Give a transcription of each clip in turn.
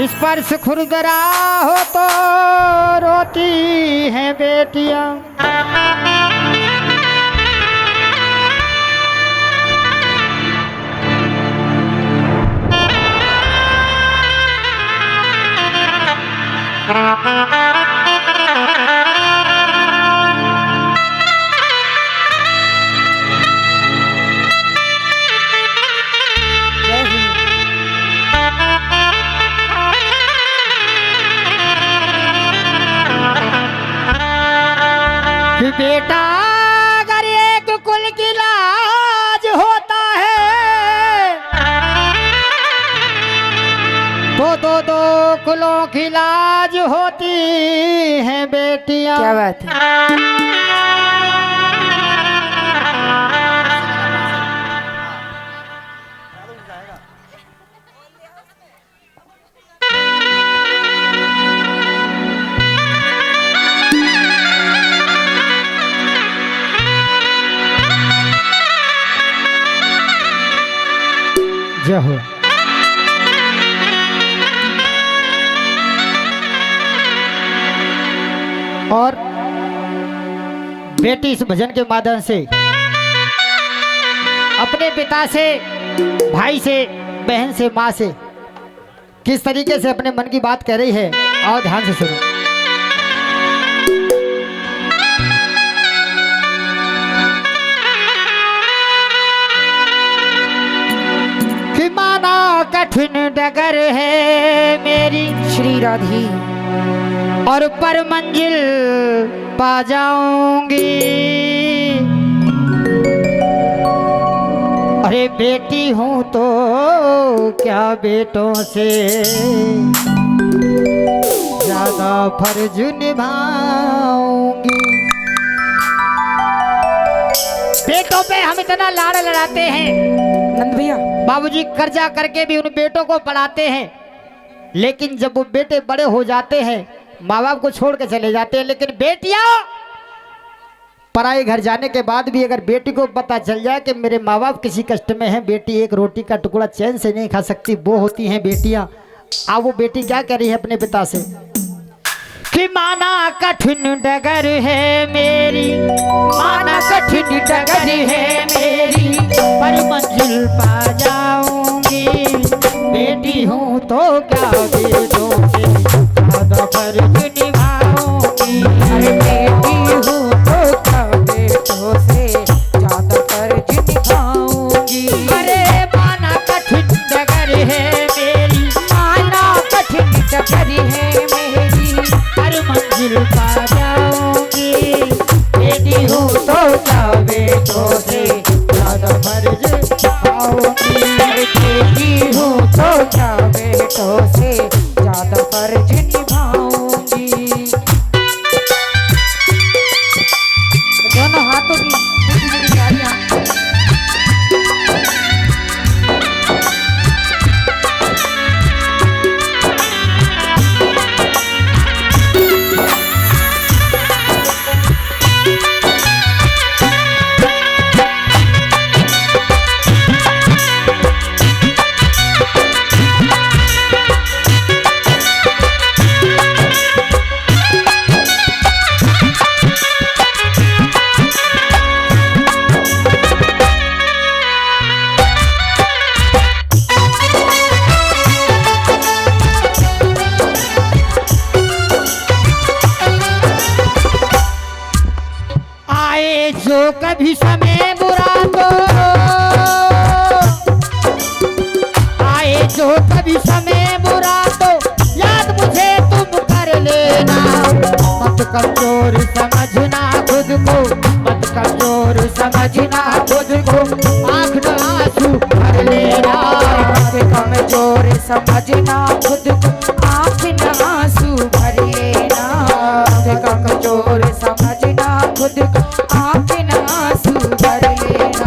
स्पर्श खुरदरा हो तो रोती हैं बेटियां। बेटा अगर एक कुल की लाज होता है तो दो कुलों की लाज होती हैं बेटियां। क्या बात है। जय हो। और बेटी इस भजन के माध्यम से अपने पिता से, भाई से, बहन से, माँ से किस तरीके से अपने मन की बात कह रही है, और ध्यान से सुनो। कि माना कठिन डगर है मेरी श्री राधे, और पर मंजिल पा जाऊंगी। अरे बेटी हूं तो क्या बेटों से ज्यादा फर्ज निभाऊंगी। बेटों पे हम इतना लाड़ लड़ाते हैं नंद भैया, बाबूजी कर्जा करके भी उन बेटों को पढ़ाते हैं, लेकिन जब वो बेटे बड़े हो जाते हैं माँ बाप को छोड़ के चले जाते हैं। लेकिन बेटियां पराए घर जाने के बाद भी अगर बेटी को पता चल जाए कि मेरे माँ बाप किसी कष्ट में हैं, बेटी एक रोटी का टुकड़ा चैन से नहीं खा सकती, वो होती हैं बेटियां। अब वो बेटी क्या कह रही है अपने पिता से कि माना कठिन डगर है मेरी, माना कठिन डगर है मेरी, पर मंजिल पा जाऊंगी। बेटी हूँ तो क्या बेटों से ज्यादा फर्ज निभाऊंगी। अरे बेटी हूँ तो क्या बेटों से ज्यादा फर्ज निभाऊंगी। अरे माना कठिन डगर है मेरी, माना कठिन डगर है मेरी, पर मंजिल पा जाऊंगी। बेटी हूँ तो क्या बेटों से ज्यादा फर्ज निभाऊंगी। बेटी हूँ तो क्या बेटों से ज्यादा फर्ज निभाऊंगी। दोनों हाथों की छोटी-छोटी प्यारियां। जो कभी समय बुरा तो आए, जो कभी समय बुरा तो याद मुझे तुम कर लेना। मत कमजोर समझना खुद को, मत कमजोर समझना खुद को, आँख न आंसू भर लेना। मत कमजोर समझना खुद को, आँख न आंसू भर लेना। मत कमजोर समझना खुद को, आँख न आंसू भर लेना।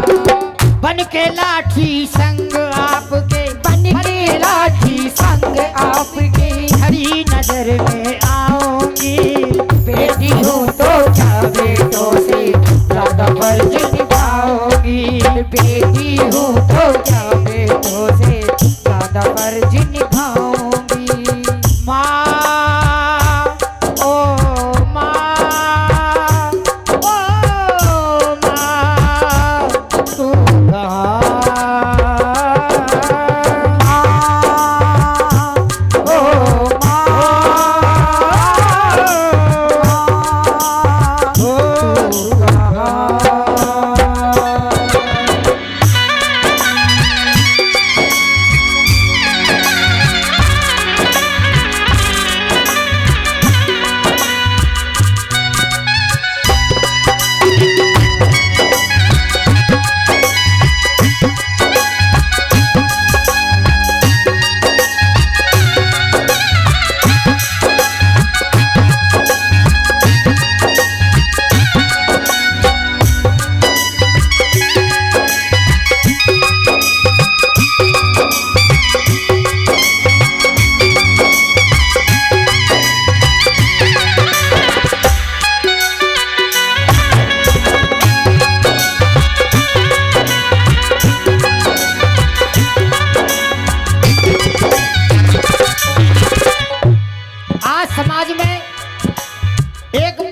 बन के लाठी संग आपके, बन के लाठी संग आपके, हरी नजर में आऊंगी। बेटी हूँ तो क्या बेटों से ज्यादा फर्ज निभाऊंगी। बेटी हूँ तो क्या बेटों से ज्यादा फर्ज निभाऊंगी। माँ ओ माँ तू कहाँ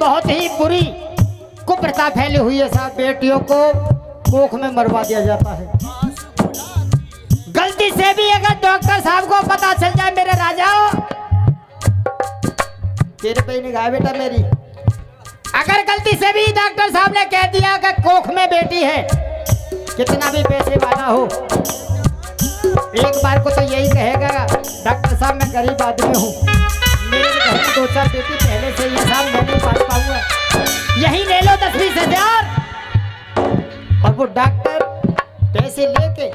बहुत ही बुरी कुप्रथा फैली हुई है साहब। बेटियों को कोख में मरवा दिया जाता है। गलती से भी अगर डॉक्टर साहब को पता चल जाए मेरे राजा, तेरे पे निगाह बेटा मेरी, अगर गलती से भी डॉक्टर साहब ने कह दिया कि कोख में बेटी है, कितना भी पैसे वाला हो, एक बार को तो यही कहेगा डॉक्टर साहब मैं गरीब आदमी हूँ, मेरे घर में 2-4 बेटी पहले से ही साहब मैं नहीं पाल पाऊंगा, यही ले लो 10-20 हजार। और वो डॉक्टर पैसे लेके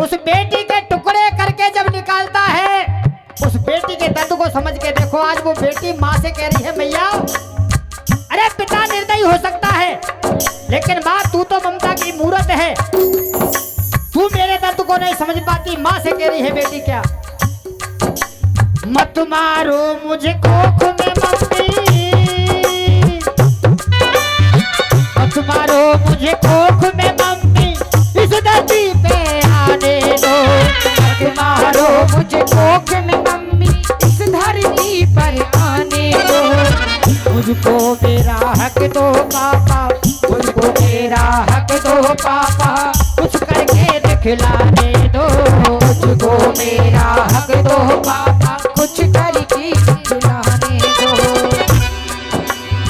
उस बेटी के टुकड़े करके जब निकालता है, उस बेटी के दर्द को समझ के देखो। आज वो बेटी माँ से कह रही है मैया, अरे पिता निर्दयी हो सकता है लेकिन माँ तू तो ममता की मूरत है, तू मेरे दर्द को नहीं समझ पाती। माँ से कह रही है बेटी क्या, मत मारो मुझे कोख में मम्मी, मत मारो मुझे कोख में मम्मी, इस धरती पे आने दो। मत मारो मुझे कोख में मम्मी, इस धरती पर आने दो। मुझको मेरा हक दो पापा, मुझको मेरा हक दो पापा, कुछ करके दिखलाने दो। मुझको मेरा हक दो पापा, कुछ करके दिखलाने दो।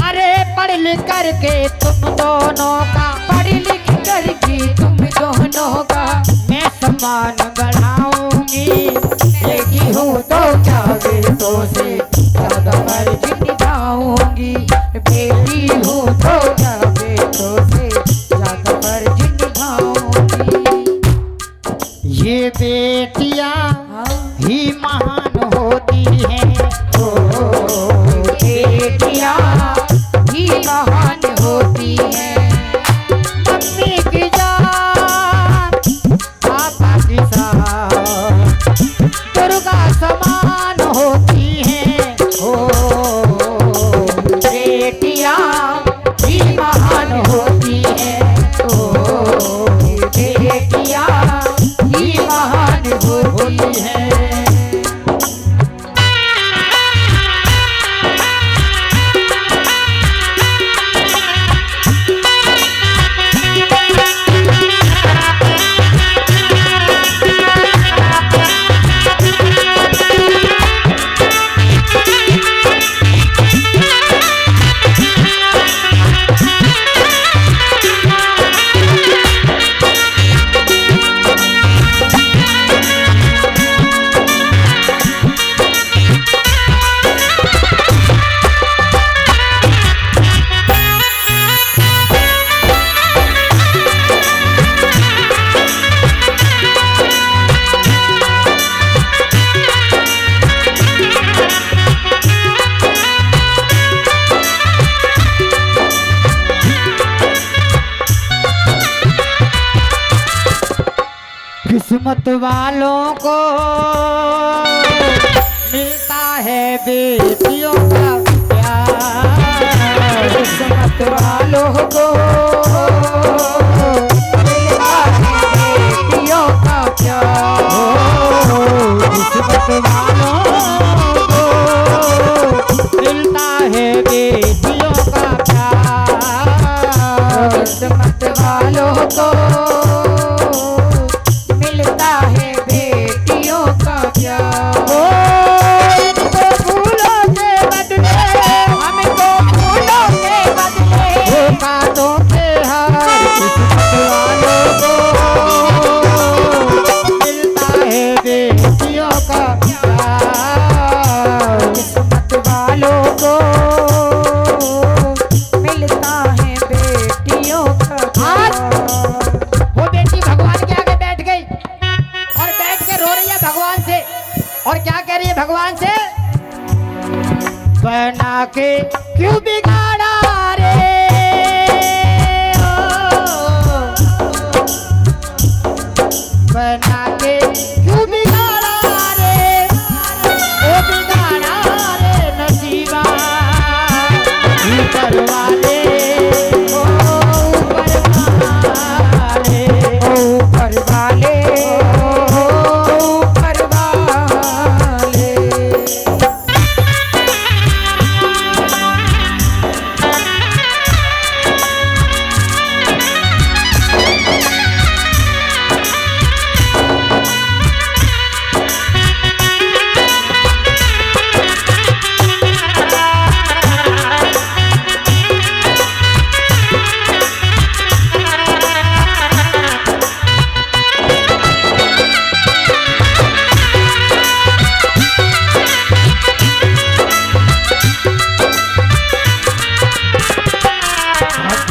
अरे पढ़ लिख करके तुम दोनों का, पढ़ लिख करके तुम दोनों का मैं सम्मान बढ़ाऊंगी। बेटी हूँ तो क्या बेटों से ज्यादा फर्ज निभाऊंगी। बेटी हूँ तो क्या बेटों से ज्यादा फर्ज निभाऊंगी। ये बेटियां ही महान होती हैं, बेटियां ही महान होती हैं। मम्मी की जान पापा की जान दुर्गा समान होती हैं। बेटियां ही महान होती हैं। बेटियां ही महान होती हैं। किस्मत वालों को मिलता है बेटियों का प्यार। किस्मत वालों को मिलता है बना के क्यों बिगाड़ा रे बना के क्यों बिगाड़ा रे ओ बिगाड़ा रे नसीबा ऊपर वाले ओ ऊपर वाले ऊपर वाले ऊपर वाले।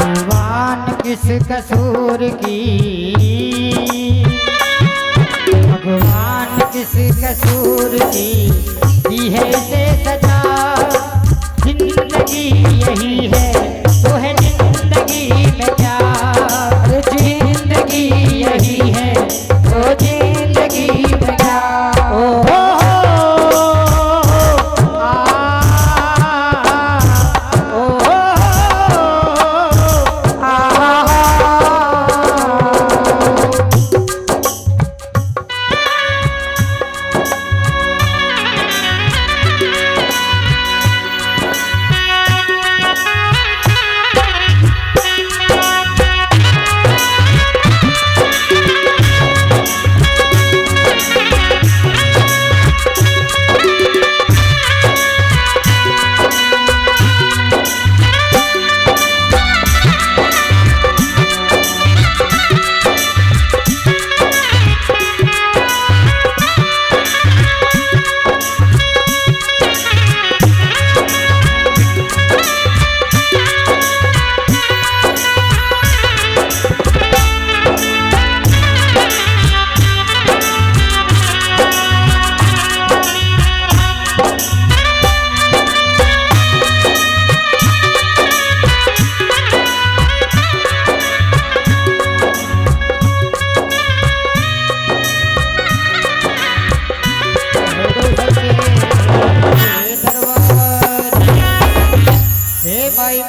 भगवान किस कसूर की भगवान किस कसूर की है इसे सजा जिंदगी यही है तो है जिंदगी में क्या अरे जिंदगी यही है तो जिंदगी में क्या। ओ हो आ ओ हो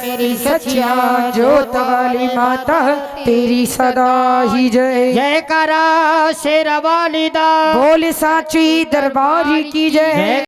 मेरी सच्चिया जोत वाली माता तेरी सदा ही जय। जयकारा शेरा वाली दा बोल साची दरबार की जय।